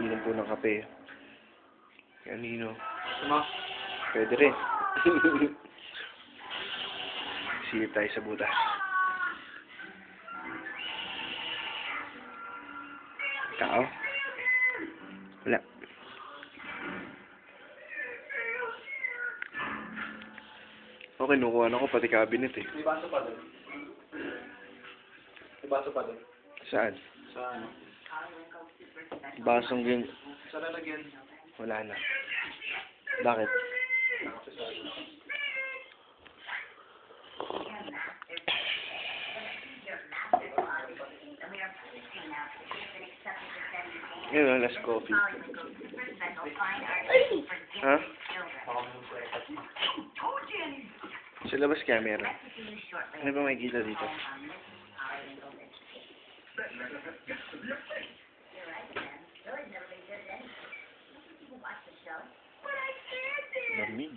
umiinom po ng kape. Kanino? Tama? Pwede rin. Silip tayo sa butas. Tao? Wala. Okay, kinukuha na ko pati cabinet eh. May baso pa doon. May baso pa doon. Saan? Sa ano? Basong yun. Sa lalagyan. Wala na. Bakit? Yun, last coffee. Ha? Sa labas camera. Ano ba makikita dito? Lamig.